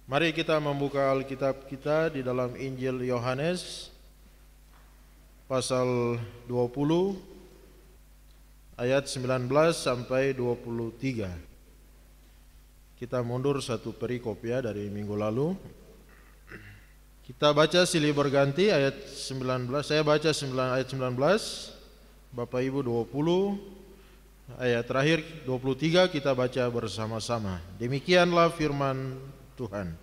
Mari kita membuka Alkitab kita di dalam Injil Yohanes pasal 20 ayat 19 sampai 23. Kita mundur satu perikop ya dari minggu lalu. Kita baca silih berganti ayat 19. Saya baca ayat 19, Bapak Ibu 20, ayat terakhir 23 kita baca bersama-sama. Demikianlah firman Tuhan.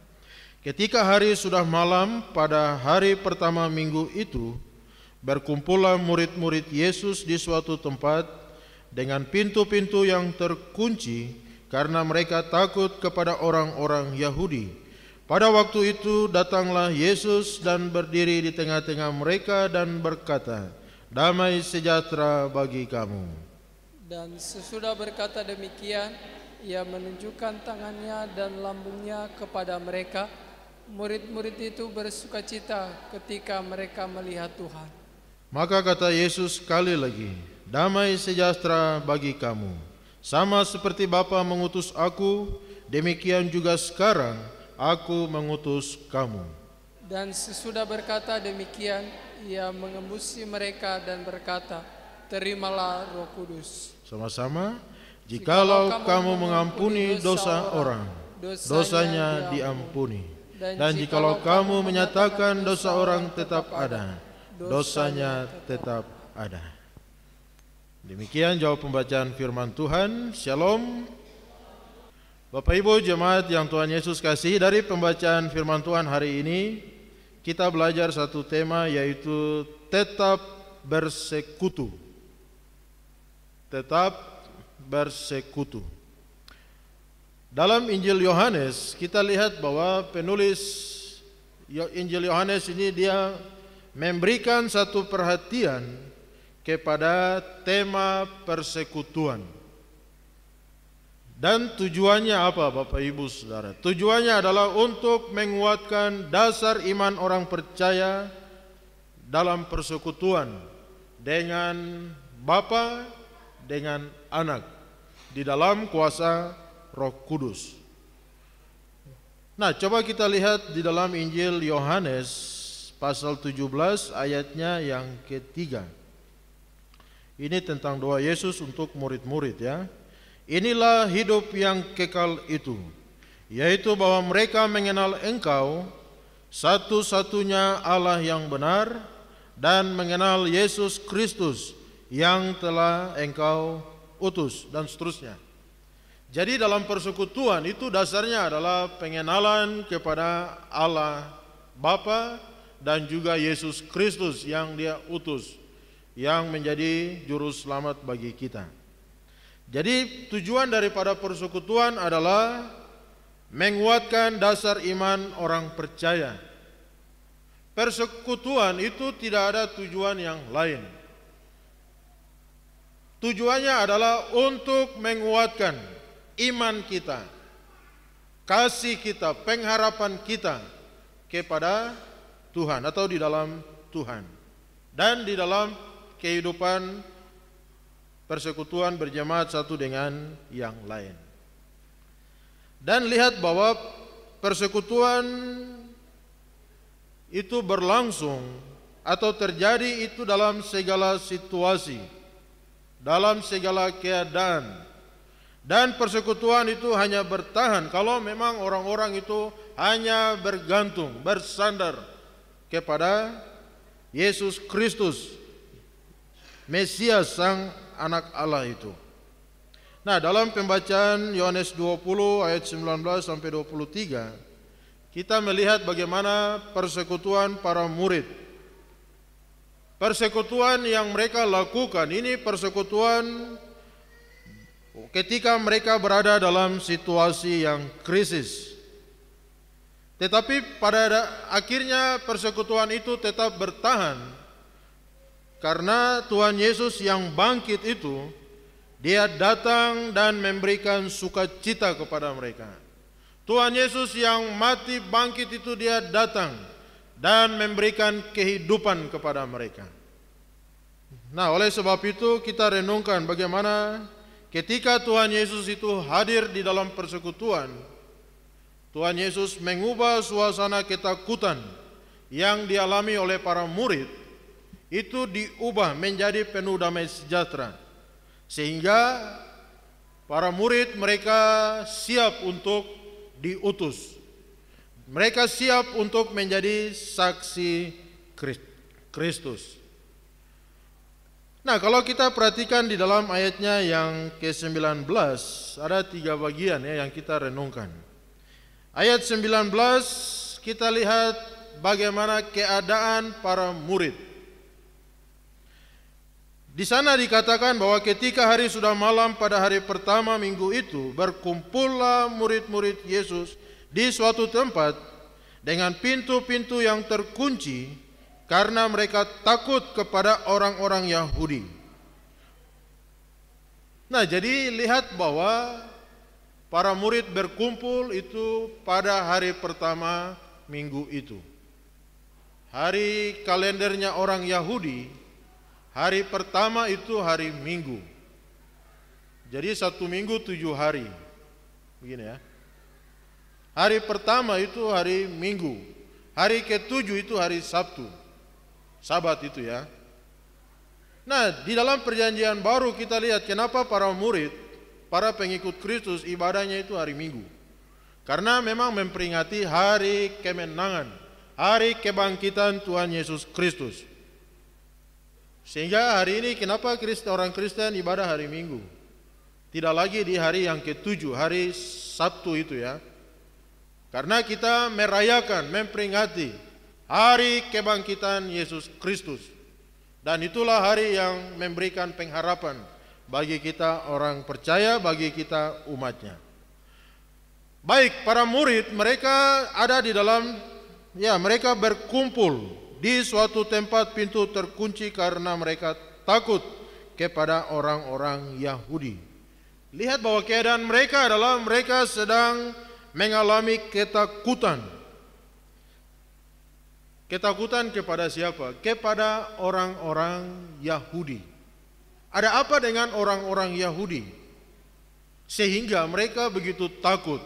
Ketika hari sudah malam pada hari pertama minggu itu, berkumpullah murid-murid Yesus di suatu tempat dengan pintu-pintu yang terkunci karena mereka takut kepada orang-orang Yahudi. Pada waktu itu datanglah Yesus dan berdiri di tengah-tengah mereka dan berkata, "Damai sejahtera bagi kamu." Dan sesudah berkata demikian, Ia menunjukkan tangannya dan lambungnya kepada mereka. Murid-murid itu bersukacita ketika mereka melihat Tuhan. Maka kata Yesus sekali lagi, "Damai sejahtera bagi kamu. Sama seperti Bapa mengutus aku, demikian juga sekarang aku mengutus kamu." Dan sesudah berkata demikian, Ia mengembusi mereka dan berkata, "Terimalah Roh Kudus." Sama-sama. Jikalau kamu mengampuni dosa orang, dosanya diampuni. Dan jikalau kamu menyatakan dosa orang tetap ada, dosanya tetap ada. Demikian jawab pembacaan firman Tuhan. Shalom. Bapak Ibu jemaat yang Tuhan Yesus kasihi, dari pembacaan firman Tuhan hari ini kita belajar satu tema, yaitu tetap bersekutu. Tetap bersekutu. Dalam Injil Yohanes kita lihat bahwa penulis Injil Yohanes ini dia memberikan satu perhatian kepada tema persekutuan. Dan tujuannya apa Bapak Ibu Saudara? Tujuannya adalah untuk menguatkan dasar iman orang percaya dalam persekutuan dengan Bapa, dengan Anak, di dalam kuasa Roh Kudus. Nah, coba kita lihat di dalam Injil Yohanes pasal 17 ayatnya yang ketiga. Ini tentang doa Yesus untuk murid-murid ya. "Inilah hidup yang kekal itu, yaitu bahwa mereka mengenal Engkau, satu-satunya Allah yang benar, dan mengenal Yesus Kristus yang telah Engkau utus," dan seterusnya. Jadi dalam persekutuan itu dasarnya adalah pengenalan kepada Allah Bapa dan juga Yesus Kristus yang Dia utus, yang menjadi juru selamat bagi kita. Jadi tujuan daripada persekutuan adalah menguatkan dasar iman orang percaya. Persekutuan itu tidak ada tujuan yang lain. Tujuannya adalah untuk menguatkan iman kita, kasih kita, pengharapan kita kepada Tuhan atau di dalam Tuhan, dan di dalam kehidupan persekutuan berjemaat satu dengan yang lain. Dan lihat bahwa persekutuan itu berlangsung atau terjadi itu dalam segala situasi, dalam segala keadaan. Dan persekutuan itu hanya bertahan kalau memang orang-orang itu hanya bergantung, bersandar kepada Yesus Kristus, Mesias, Sang Anak Allah itu. Nah, dalam pembacaan Yohanes 20 ayat 19 sampai 23, kita melihat bagaimana persekutuan para murid. Persekutuan yang mereka lakukan ini persekutuan ketika mereka berada dalam situasi yang krisis. Tetapi pada akhirnya persekutuan itu tetap bertahan karena Tuhan Yesus yang bangkit itu, Dia datang dan memberikan sukacita kepada mereka. Tuhan Yesus yang mati bangkit itu, Dia datang dan memberikan kehidupan kepada mereka. Nah, oleh sebab itu kita renungkan bagaimana ketika Tuhan Yesus itu hadir di dalam persekutuan, Tuhan Yesus mengubah suasana ketakutan yang dialami oleh para murid, itu diubah menjadi penuh damai sejahtera. Sehingga para murid mereka siap untuk diutus. Mereka siap untuk menjadi saksi Kristus. Nah, kalau kita perhatikan di dalam ayatnya yang ke-19, ada 3 bagian ya yang kita renungkan. Ayat 19 kita lihat bagaimana keadaan para murid. Di sana dikatakan bahwa ketika hari sudah malam pada hari pertama minggu itu, berkumpullah murid-murid Yesus di suatu tempat dengan pintu-pintu yang terkunci, karena mereka takut kepada orang-orang Yahudi. Nah, jadi lihat bahwa para murid berkumpul itu pada hari pertama minggu itu. Hari kalendernya orang Yahudi, hari pertama itu hari Minggu. Jadi 1 minggu 7 hari. Begini ya. Hari pertama itu hari Minggu. Hari ke-7 itu hari Sabtu. Sabat itu ya. Nah, di dalam perjanjian baru kita lihat kenapa para murid, para pengikut Kristus ibadahnya itu hari Minggu. Karena memang memperingati hari kemenangan, hari kebangkitan Tuhan Yesus Kristus. Sehingga hari ini kenapa orang Kristen ibadah hari Minggu, tidak lagi di hari yang ke-7, hari Sabtu itu ya. Karena kita merayakan, memperingati hari kebangkitan Yesus Kristus. Dan itulah hari yang memberikan pengharapan bagi kita orang percaya, bagi kita umatnya. Baik, para murid mereka ada di dalam, ya mereka berkumpul di suatu tempat pintu terkunci karena mereka takut kepada orang-orang Yahudi. Lihat bahwa keadaan mereka adalah mereka sedang mengalami ketakutan. Ketakutan kepada siapa? Kepada orang-orang Yahudi. Ada apa dengan orang-orang Yahudi sehingga mereka begitu takut?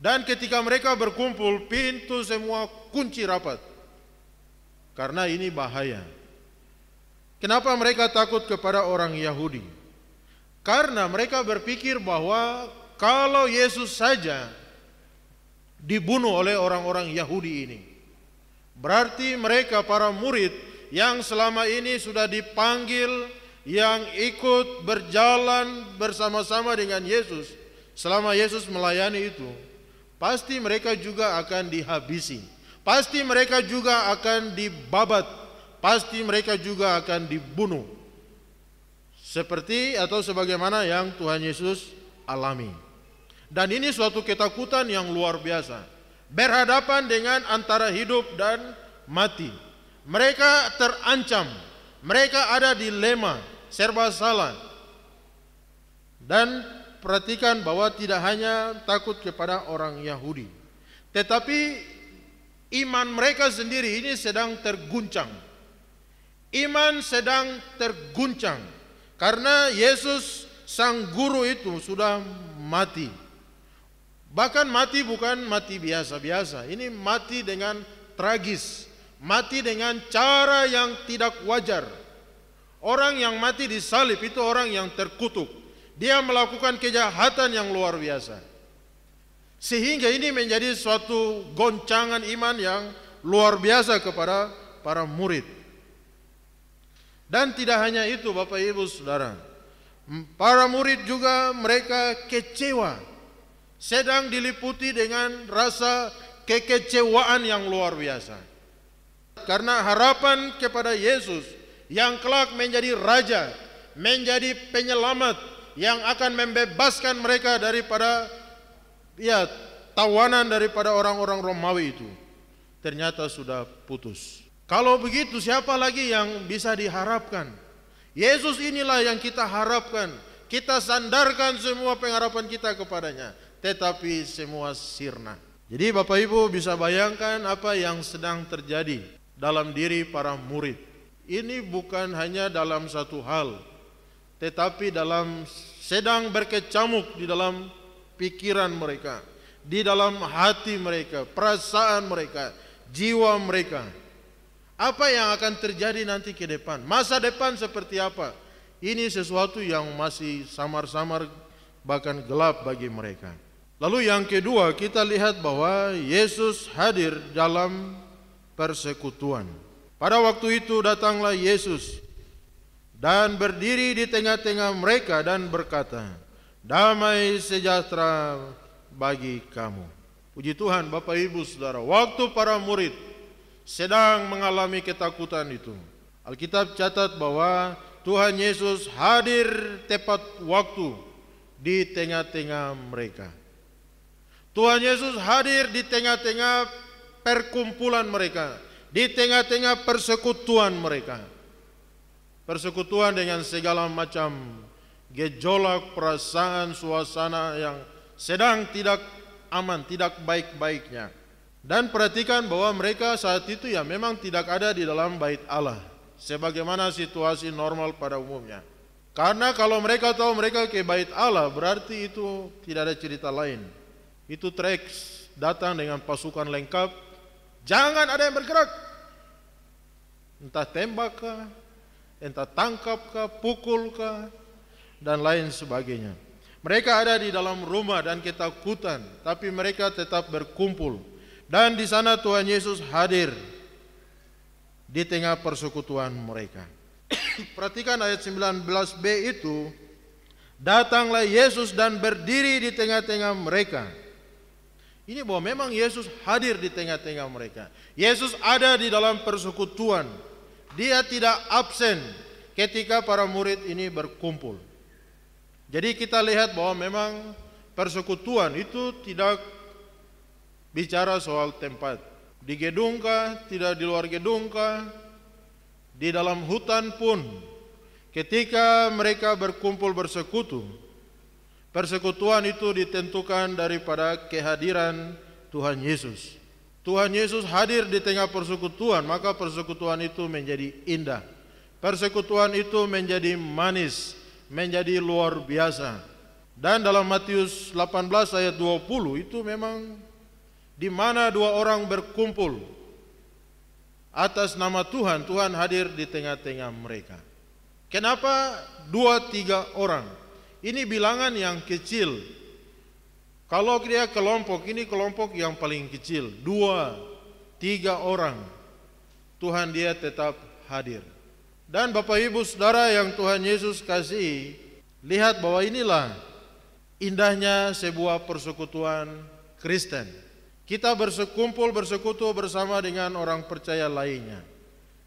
Dan ketika mereka berkumpul, pintu semua kunci rapat. Karena ini bahaya. Kenapa mereka takut kepada orang Yahudi? Karena mereka berpikir bahwa kalau Yesus saja dibunuh oleh orang-orang Yahudi ini, berarti mereka para murid yang selama ini sudah dipanggil, yang ikut berjalan bersama-sama dengan Yesus selama Yesus melayani itu, pasti mereka juga akan dihabisi. Pasti mereka juga akan dibabat. Pasti mereka juga akan dibunuh. Seperti atau sebagaimana yang Tuhan Yesus alami. Dan ini suatu ketakutan yang luar biasa. Berhadapan dengan antara hidup dan mati. Mereka terancam. Mereka ada dilema, serba salah. Dan perhatikan bahwa tidak hanya takut kepada orang Yahudi, tetapi iman mereka sendiri ini sedang terguncang. Iman sedang terguncang karena Yesus sang guru itu sudah mati. Bahkan mati bukan mati biasa-biasa. Ini mati dengan tragis, mati dengan cara yang tidak wajar. Orang yang mati di salib itu orang yang terkutuk. Dia melakukan kejahatan yang luar biasa. Sehingga ini menjadi suatu goncangan iman yang luar biasa kepada para murid. Dan tidak hanya itu Bapak Ibu Saudara, para murid juga mereka kecewa, sedang diliputi dengan rasa kekecewaan yang luar biasa. Karena harapan kepada Yesus yang kelak menjadi raja, menjadi penyelamat yang akan membebaskan mereka daripada tawanan daripada orang-orang Romawi itu, ternyata sudah putus. Kalau begitu siapa lagi yang bisa diharapkan? Yesus inilah yang kita harapkan. Kita sandarkan semua pengharapan kita kepadanya, tetapi semua sirna. Jadi Bapak Ibu bisa bayangkan apa yang sedang terjadi dalam diri para murid. Ini bukan hanya dalam satu hal, tetapi sedang berkecamuk di dalam pikiran mereka, di dalam hati mereka, perasaan mereka, jiwa mereka. Apa yang akan terjadi nanti ke depan? Masa depan seperti apa? Ini sesuatu yang masih samar-samar, bahkan gelap bagi mereka. Lalu yang kedua, kita lihat bahwa Yesus hadir dalam persekutuan. Pada waktu itu datanglah Yesus dan berdiri di tengah-tengah mereka dan berkata, "Damai sejahtera bagi kamu." Puji Tuhan, Bapak Ibu Saudara, waktu para murid sedang mengalami ketakutan itu, Alkitab catat bahwa Tuhan Yesus hadir tepat waktu di tengah-tengah mereka. Tuhan Yesus hadir di tengah-tengah perkumpulan mereka, di tengah-tengah persekutuan mereka. Persekutuan dengan segala macam gejolak perasaan, suasana yang sedang tidak aman, tidak baik-baiknya. Dan perhatikan bahwa mereka saat itu ya memang tidak ada di dalam bait Allah, sebagaimana situasi normal pada umumnya. Karena kalau mereka tahu mereka ke bait Allah, berarti itu tidak ada cerita lain. Itu treks datang dengan pasukan lengkap, jangan ada yang bergerak. Entah tembak kah, entah tangkap kah, pukul kah, dan lain sebagainya. Mereka ada di dalam rumah dan ketakutan, tapi mereka tetap berkumpul. Dan di sana Tuhan Yesus hadir di tengah persekutuan mereka. Perhatikan ayat 19b itu, datanglah Yesus dan berdiri di tengah-tengah mereka. Ini bahwa memang Yesus hadir di tengah-tengah mereka. Yesus ada di dalam persekutuan. Dia tidak absen ketika para murid ini berkumpul. Jadi kita lihat bahwa memang persekutuan itu tidak bicara soal tempat. Di gedung kah, tidak di luar gedung kah, di dalam hutan pun, ketika mereka berkumpul bersekutu, persekutuan itu ditentukan daripada kehadiran Tuhan Yesus. Tuhan Yesus hadir di tengah persekutuan, maka persekutuan itu menjadi indah. Persekutuan itu menjadi manis, menjadi luar biasa. Dan dalam Matius 18 ayat 20 itu memang di mana dua orang berkumpul atas nama Tuhan, Tuhan hadir di tengah-tengah mereka. Kenapa 2-3 orang? Ini bilangan yang kecil. Kalau dia kelompok, ini kelompok yang paling kecil. 2-3 orang, Tuhan dia tetap hadir. Dan Bapak Ibu Saudara yang Tuhan Yesus kasih, lihat bahwa inilah indahnya sebuah persekutuan Kristen. Kita bersekutu bersama dengan orang percaya lainnya.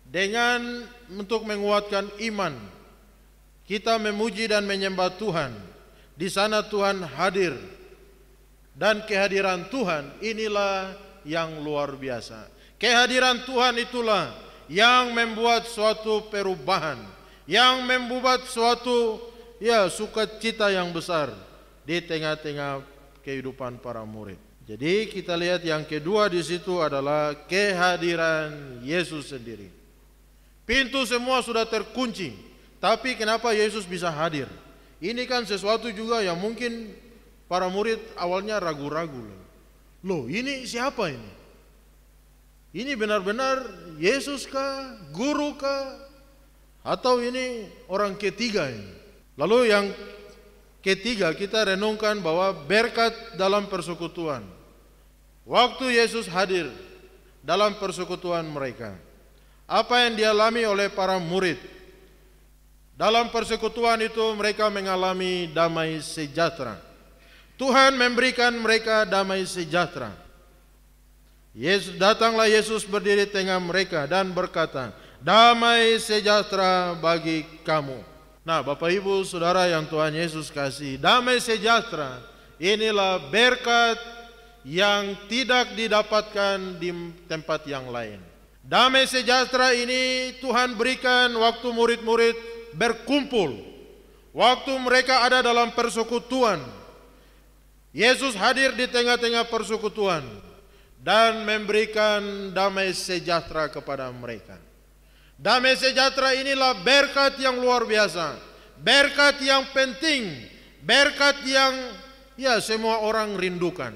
Dengan untuk menguatkan iman, kita memuji dan menyembah Tuhan. Di sana Tuhan hadir. Dan kehadiran Tuhan inilah yang luar biasa. Kehadiran Tuhan itulah yang membuat suatu perubahan, yang membuat suatu sukacita yang besar di tengah-tengah kehidupan para murid. Jadi kita lihat yang kedua di situ adalah kehadiran Yesus sendiri. Pintu semua sudah terkunci, tapi kenapa Yesus bisa hadir? Ini kan sesuatu juga yang mungkin para murid awalnya ragu-ragu. Loh, ini siapa ini? Ini benar-benar Yesus kah? Guru kah? Atau ini orang ketiga ini? Lalu yang ketiga kita renungkan bahwa berkat dalam persekutuan. Waktu Yesus hadir dalam persekutuan mereka, apa yang dialami oleh para murid? Dalam persekutuan itu mereka mengalami damai sejahtera. Tuhan memberikan mereka damai sejahtera. Datanglah Yesus berdiri tengah mereka dan berkata, "Damai sejahtera bagi kamu." Nah, Bapak Ibu Saudara yang Tuhan Yesus kasih, damai sejahtera inilah berkat yang tidak didapatkan di tempat yang lain. Damai sejahtera ini Tuhan berikan waktu murid-murid berkumpul, waktu mereka ada dalam persekutuan. Yesus hadir di tengah-tengah persekutuan dan memberikan damai sejahtera kepada mereka. Damai sejahtera inilah berkat yang luar biasa, berkat yang penting, berkat yang semua orang rindukan.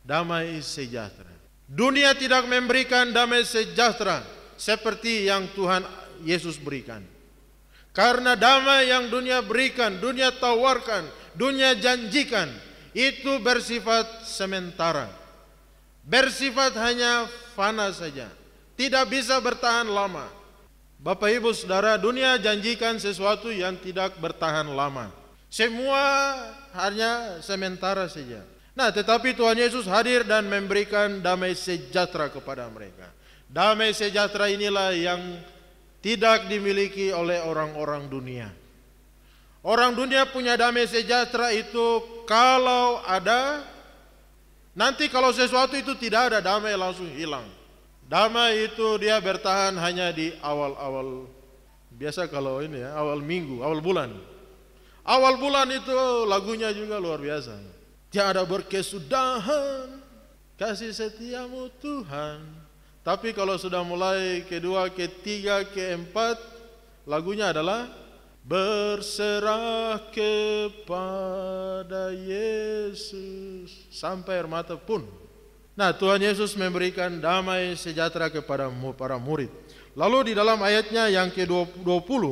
damai sejahtera. Dunia tidak memberikan damai sejahtera seperti yang Tuhan Yesus berikan. Karena damai yang dunia berikan, dunia tawarkan, dunia janjikan, itu bersifat sementara. Bersifat hanya fana saja, tidak bisa bertahan lama. Bapak Ibu Saudara, dunia janjikan sesuatu yang tidak bertahan lama. Semua hanya sementara saja. Nah, tetapi Tuhan Yesus hadir dan memberikan damai sejahtera kepada mereka. Damai sejahtera inilah yang tidak dimiliki oleh orang-orang dunia. Orang dunia punya damai sejahtera itu kalau ada, nanti kalau sesuatu itu tidak ada, damai langsung hilang. Damai itu dia bertahan hanya di awal-awal, biasa kalau ini ya, awal minggu, awal bulan. Awal bulan itu lagunya juga luar biasa. Tiada berkesudahan kasih setiamu Tuhan. Tapi kalau sudah mulai kedua, ketiga, keempat, lagunya adalah berserah kepada Yesus sampai air mata pun. Nah, Tuhan Yesus memberikan damai sejahtera kepada para murid. Lalu di dalam ayatnya yang ke-20,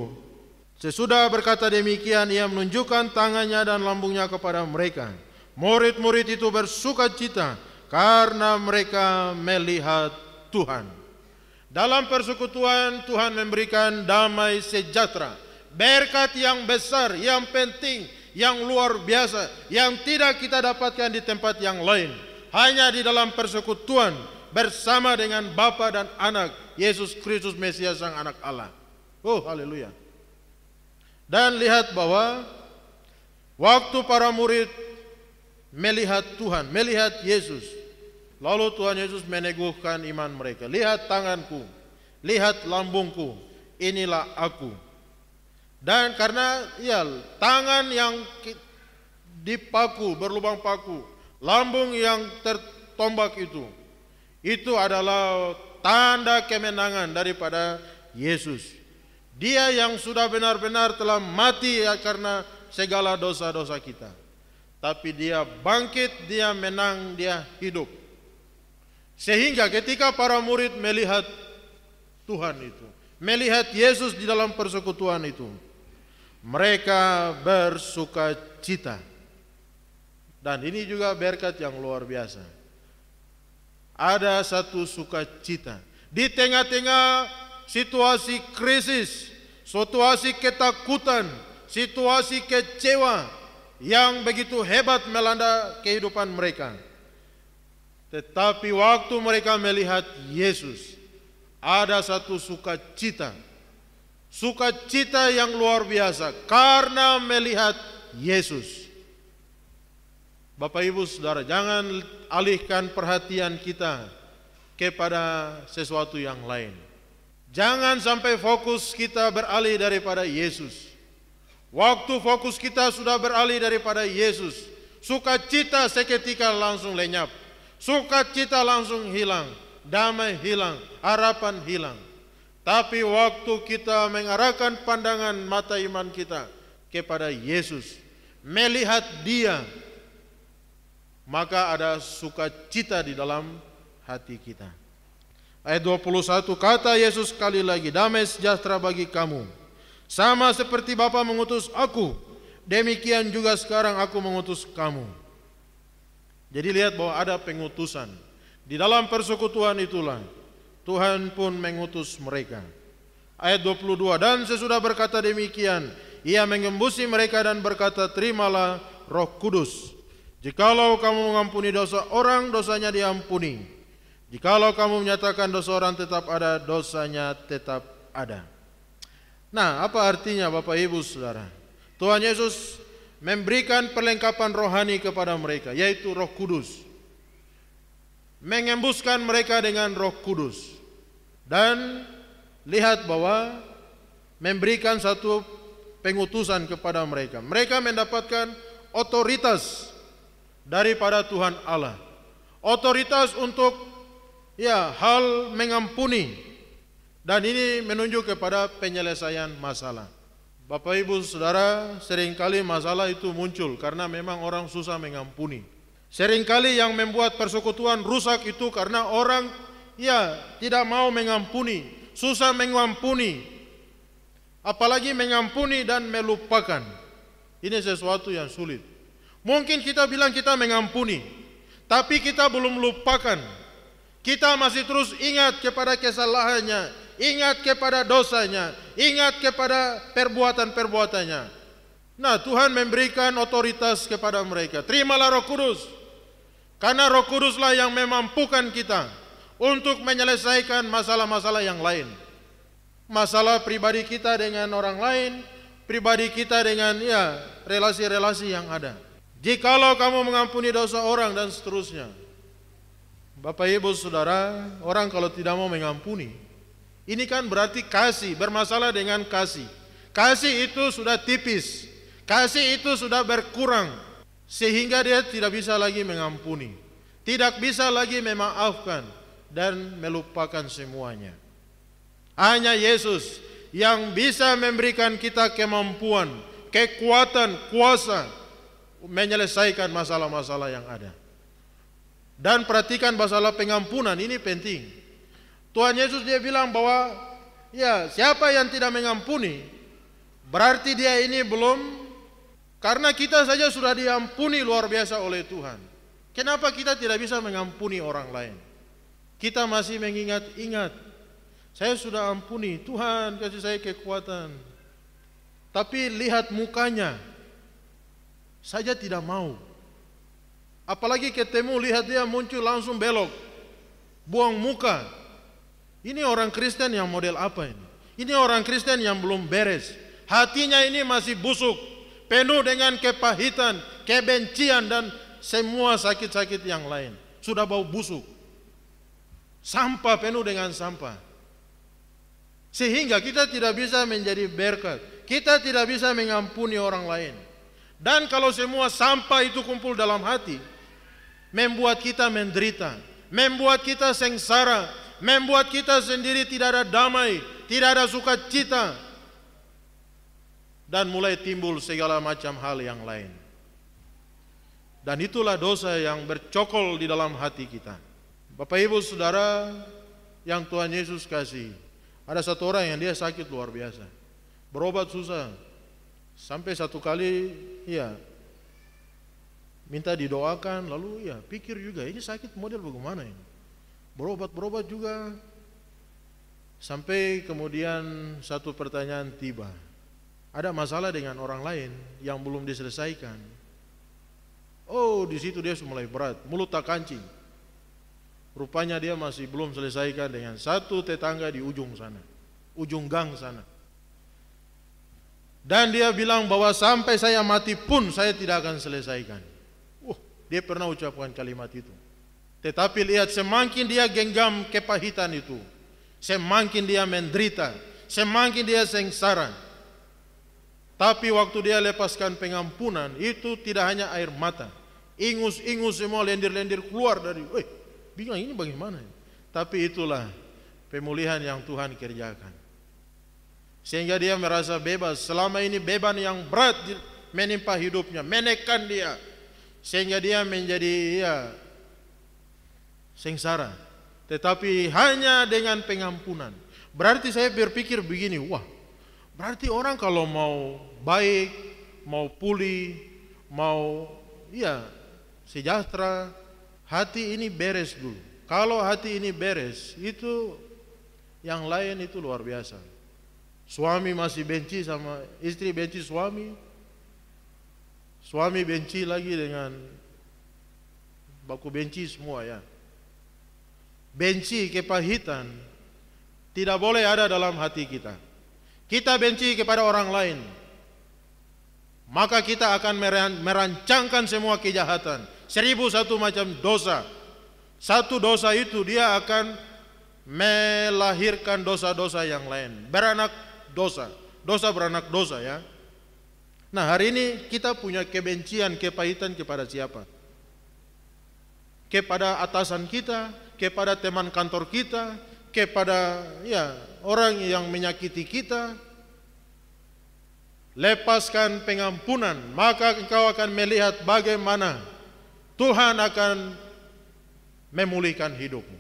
sesudah berkata demikian, ia menunjukkan tangannya dan lambungnya kepada mereka. Murid-murid itu bersuka cita karena mereka melihat Tuhan. Dalam persekutuan Tuhan memberikan damai sejahtera, berkat yang besar, yang penting, yang luar biasa, yang tidak kita dapatkan di tempat yang lain. Hanya di dalam persekutuan bersama dengan Bapa dan Anak, Yesus Kristus Mesias Sang Anak Allah. Oh, haleluya. Dan lihat bahwa waktu para murid melihat Tuhan, melihat Yesus, lalu Tuhan Yesus meneguhkan iman mereka. Lihat tanganku, lihat lambungku, inilah aku. Dan karena ya tangan yang dipaku, berlubang paku, lambung yang tertombak itu adalah tanda kemenangan daripada Yesus. Dia yang sudah benar-benar telah mati ya, karena segala dosa-dosa kita. Tapi dia bangkit, dia menang, dia hidup. Sehingga ketika para murid melihat Tuhan itu, melihat Yesus di dalam persekutuan itu, mereka bersuka cita. Dan ini juga berkat yang luar biasa. Ada satu sukacita di tengah-tengah situasi krisis, situasi ketakutan, situasi kecewa yang begitu hebat melanda kehidupan mereka. Tetapi waktu mereka melihat Yesus, ada satu sukacita. Sukacita yang luar biasa karena melihat Yesus. Bapak Ibu Saudara, jangan alihkan perhatian kita kepada sesuatu yang lain. Jangan sampai fokus kita beralih daripada Yesus. Waktu fokus kita sudah beralih daripada Yesus, sukacita seketika langsung lenyap. Sukacita langsung hilang, damai hilang, harapan hilang. Tapi waktu kita mengarahkan pandangan mata iman kita kepada Yesus, melihat Dia, maka ada sukacita di dalam hati kita. Ayat 21, kata Yesus sekali lagi, damai sejahtera bagi kamu. Sama seperti Bapa mengutus aku, demikian juga sekarang aku mengutus kamu. Jadi lihat bahwa ada pengutusan. Di dalam persekutuan itulah Tuhan pun mengutus mereka. Ayat 22, dan sesudah berkata demikian, ia mengembusi mereka dan berkata, terimalah Roh Kudus. Jikalau kamu mengampuni dosa orang, dosanya diampuni. Jikalau kamu menyatakan dosa orang tetap ada, dosanya tetap ada. Nah, apa artinya Bapak Ibu Saudara? Tuhan Yesus memberikan perlengkapan rohani kepada mereka, yaitu Roh Kudus. Mengembuskan mereka dengan Roh Kudus. Dan lihat bahwa memberikan satu pengutusan kepada mereka. Mereka mendapatkan otoritas daripada Tuhan Allah. Otoritas untuk hal mengampuni. Dan ini menunjuk kepada penyelesaian masalah. Bapak Ibu Saudara, seringkali masalah itu muncul karena memang orang susah mengampuni. Seringkali yang membuat persekutuan rusak itu karena orang tidak mau mengampuni, susah mengampuni, apalagi mengampuni dan melupakan. Ini sesuatu yang sulit. Mungkin kita bilang kita mengampuni, tapi kita belum lupakan. Kita masih terus ingat kepada kesalahannya, ingat kepada dosanya, ingat kepada perbuatan-perbuatannya. Nah, Tuhan memberikan otoritas kepada mereka. Terimalah Roh Kudus, karena Roh Kuduslah yang memampukan kita untuk menyelesaikan masalah-masalah yang lain. Masalah pribadi kita dengan orang lain, pribadi kita dengan relasi-relasi yang ada. Jikalau kamu mengampuni dosa orang dan seterusnya. Bapak Ibu Saudara, orang kalau tidak mau mengampuni, ini kan berarti kasih, bermasalah dengan kasih. Kasih itu sudah tipis, kasih itu sudah berkurang, sehingga dia tidak bisa lagi mengampuni, tidak bisa lagi memaafkan dan melupakan semuanya. Hanya Yesus yang bisa memberikan kita kemampuan, kekuatan, kuasa menyelesaikan masalah-masalah yang ada. Dan perhatikan masalah pengampunan, ini penting. Tuhan Yesus dia bilang bahwa siapa yang tidak mengampuni, berarti dia ini belum, karena kita saja sudah diampuni luar biasa oleh Tuhan. Kenapa kita tidak bisa mengampuni orang lain? Kita masih mengingat-ingat, saya sudah ampuni, Tuhan kasih saya kekuatan, tapi lihat mukanya saja tidak mau. Apalagi ketemu, lihat dia muncul langsung belok, buang muka. Ini orang Kristen yang model apa ini? Ini orang Kristen yang belum beres. Hatinya ini masih busuk, penuh dengan kepahitan, kebencian dan semua sakit-sakit yang lain. Sudah bau busuk, sampah, penuh dengan sampah. Sehingga kita tidak bisa menjadi berkat, kita tidak bisa mengampuni orang lain. Dan kalau semua sampah itu kumpul dalam hati, membuat kita menderita, membuat kita sengsara, membuat kita sendiri tidak ada damai, tidak ada sukacita, dan mulai timbul segala macam hal yang lain. Dan itulah dosa yang bercokol di dalam hati kita. Bapak Ibu Saudara yang Tuhan Yesus kasih, ada satu orang yang dia sakit luar biasa, berobat susah, sampai satu kali minta didoakan, lalu pikir juga ini sakit model bagaimana ini, berobat juga, sampai kemudian satu pertanyaan tiba, ada masalah dengan orang lain yang belum diselesaikan. Oh, di situ dia mulai berat, mulut tak kancing. Rupanya dia masih belum selesaikan dengan satu tetangga di ujung sana, ujung gang sana. Dan dia bilang bahwa sampai saya mati pun saya tidak akan selesaikan. Dia pernah ucapkan kalimat itu. Tetapi lihat, semakin dia genggam kepahitan itu, semakin dia menderita, semakin dia sengsara. Tapi waktu dia lepaskan pengampunan, itu tidak hanya air mata, ingus-ingus semua, lendir-lendir keluar dari, bingung ini bagaimana. Tapi itulah pemulihan yang Tuhan kerjakan. Sehingga dia merasa bebas. Selama ini beban yang berat menimpa hidupnya, menekan dia, sehingga dia menjadi sengsara. Tetapi hanya dengan pengampunan. Berarti saya berpikir begini, berarti orang kalau mau baik, mau pulih, mau sejahtera, hati ini beres dulu. Kalau hati ini beres, itu yang lain itu luar biasa. Suami masih benci sama istri, benci suami, suami benci lagi dengan baku benci semua Benci, kepahitan tidak boleh ada dalam hati kita. Kita benci kepada orang lain, maka kita akan merancangkan semua kejahatan, 1001 macam dosa. Satu dosa itu dia akan melahirkan dosa-dosa yang lain, beranak dosa, dosa beranak dosa Nah, hari ini kita punya kebencian, kepahitan kepada siapa? Kepada atasan kita, kepada teman kantor kita, kepada orang yang menyakiti kita. Lepaskan pengampunan, maka engkau akan melihat bagaimana Tuhan akan memulihkan hidupmu.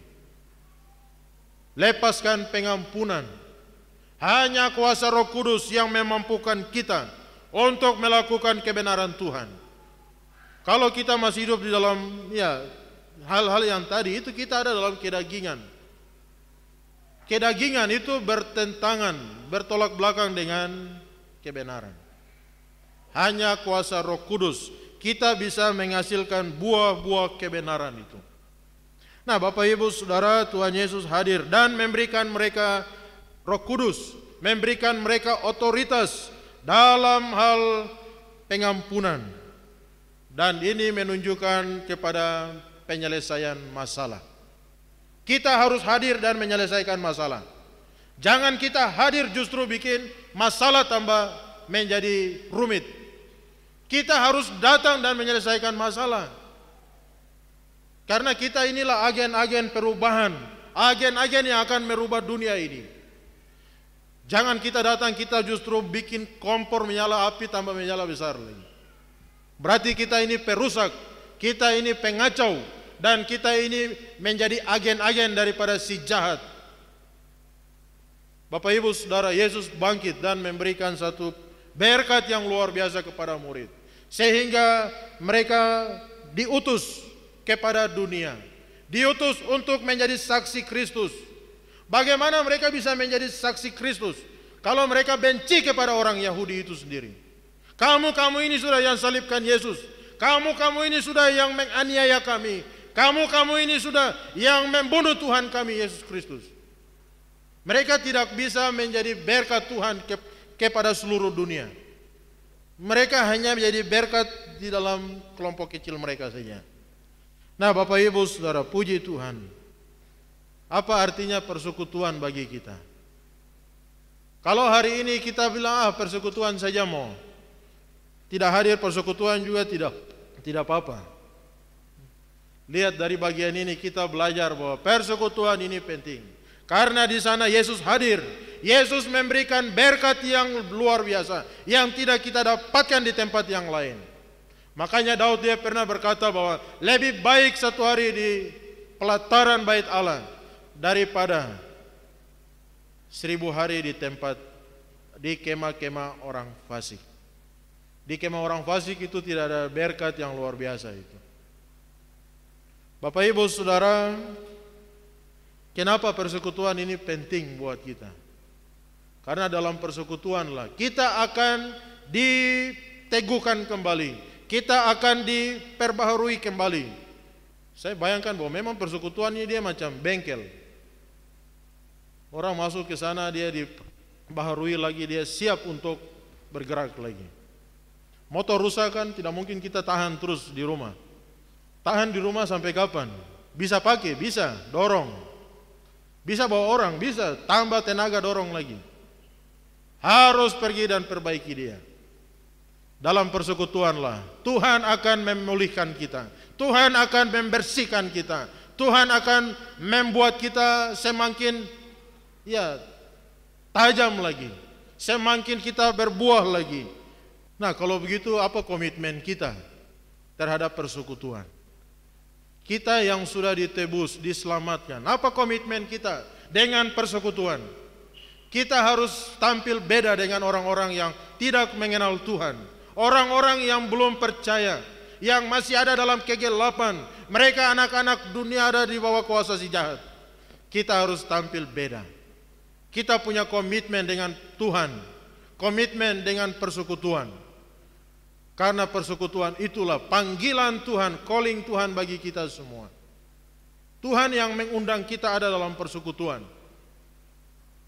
Lepaskan pengampunan. Hanya kuasa Roh Kudus yang memampukan kita untuk melakukan kebenaran Tuhan. Kalau kita masih hidup di dalam hal-hal yang tadi, itu kita ada dalam kedagingan. Kedagingan itu bertentangan, bertolak belakang dengan kebenaran. Hanya kuasa Roh Kudus kita bisa menghasilkan buah-buah kebenaran itu. Nah, Bapak Ibu Saudara, Tuhan Yesus hadir dan memberikan mereka Roh Kudus, memberikan mereka otoritas dalam hal pengampunan. Dan ini menunjukkan kepada penyelesaian masalah. Kita harus hadir dan menyelesaikan masalah. Jangan kita hadir justru bikin masalah tambah menjadi rumit. Kita harus datang dan menyelesaikan masalah. Karena kita inilah agen-agen perubahan, agen-agen yang akan merubah dunia ini. Jangan kita datang, kita justru bikin kompor menyala, api tambah menyala besar lagi. Berarti kita ini perusak, kita ini pengacau, dan kita ini menjadi agen-agen daripada si jahat. Bapak Ibu Saudara, Yesus bangkit dan memberikan satu berkat yang luar biasa kepada murid. Sehingga mereka diutus kepada dunia. Diutus untuk menjadi saksi Kristus. Bagaimana mereka bisa menjadi saksi Kristus kalau mereka benci kepada orang Yahudi itu sendiri? Kamu ini sudah yang salibkan Yesus. Kamu ini sudah yang menganiaya kami. Kamu ini sudah yang membunuh Tuhan kami Yesus Kristus. Mereka tidak bisa menjadi berkat Tuhan kepada seluruh dunia. Mereka hanya menjadi berkat di dalam kelompok kecil mereka saja. Nah, Bapak Ibu Saudara, puji Tuhan. Apa artinya persekutuan bagi kita? Kalau hari ini kita bilang persekutuan saja mau, tidak hadir persekutuan juga tidak apa-apa. Lihat dari bagian ini kita belajar bahwa persekutuan ini penting. Karena di sana Yesus hadir. Yesus memberikan berkat yang luar biasa yang tidak kita dapatkan di tempat yang lain. Makanya Daud dia pernah berkata bahwa lebih baik satu hari di pelataran bait Allah daripada 1000 hari di tempat di kemah-kemah orang fasik. Di kemah orang fasik itu tidak ada berkat yang luar biasa itu. Bapak Ibu Saudara, kenapa persekutuan ini penting buat kita? Karena dalam persekutuanlah kita akan diteguhkan kembali, kita akan diperbaharui kembali. Saya bayangkan bahwa memang persekutuan ini dia macam bengkel. Orang masuk ke sana dia dibaharui lagi, dia siap untuk bergerak lagi. Motor rusak kan tidak mungkin kita tahan terus di rumah. Tahan di rumah sampai kapan? Bisa pakai, bisa dorong. Bisa bawa orang, bisa tambah tenaga dorong lagi. Harus pergi dan perbaiki dia. Dalam persekutuanlah Tuhan akan memulihkan kita. Tuhan akan membersihkan kita. Tuhan akan membuat kita semakin tajam lagi. Semakin kita berbuah lagi. Nah, kalau begitu apa komitmen kita terhadap persekutuan? Kita yang sudah ditebus, diselamatkan, apa komitmen kita dengan persekutuan? Kita harus tampil beda dengan orang-orang yang tidak mengenal Tuhan. Orang-orang yang belum percaya, yang masih ada dalam kegelapan. Mereka anak-anak dunia ada di bawah kuasa si jahat. Kita harus tampil beda. Kita punya komitmen dengan Tuhan, komitmen dengan persekutuan. Karena persekutuan itulah panggilan Tuhan, calling Tuhan bagi kita semua. Tuhan yang mengundang kita ada dalam persekutuan.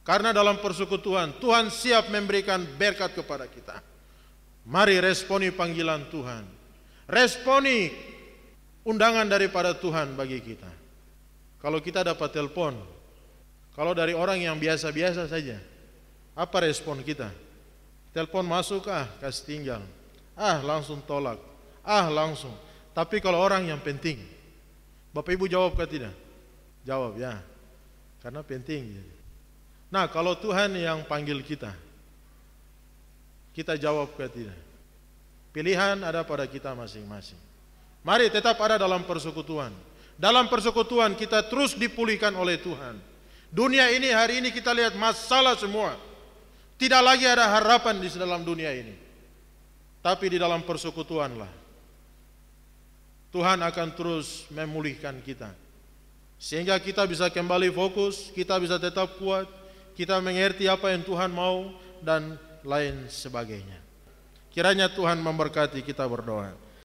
Karena dalam persekutuan Tuhan siap memberikan berkat kepada kita. Mari responi panggilan Tuhan. Responi undangan daripada Tuhan bagi kita. Kalau kita dapat telepon, kalau dari orang yang biasa-biasa saja, apa respon kita? Telepon masuk, kasih tinggal. Langsung tolak. Langsung. Tapi kalau orang yang penting, Bapak Ibu jawab ke tidak? Jawab ya. Karena penting. Nah, kalau Tuhan yang panggil kita jawab ke tidak? Pilihan ada pada kita masing-masing. Mari tetap ada dalam persekutuan. Dalam persekutuan kita terus dipulihkan oleh Tuhan. Dunia ini hari ini kita lihat masalah semua. Tidak lagi ada harapan di dalam dunia ini. Tapi di dalam persekutuanlah Tuhan akan terus memulihkan kita. Sehingga kita bisa kembali fokus, kita bisa tetap kuat, kita mengerti apa yang Tuhan mau dan lain sebagainya. Kiranya Tuhan memberkati, kita berdoa.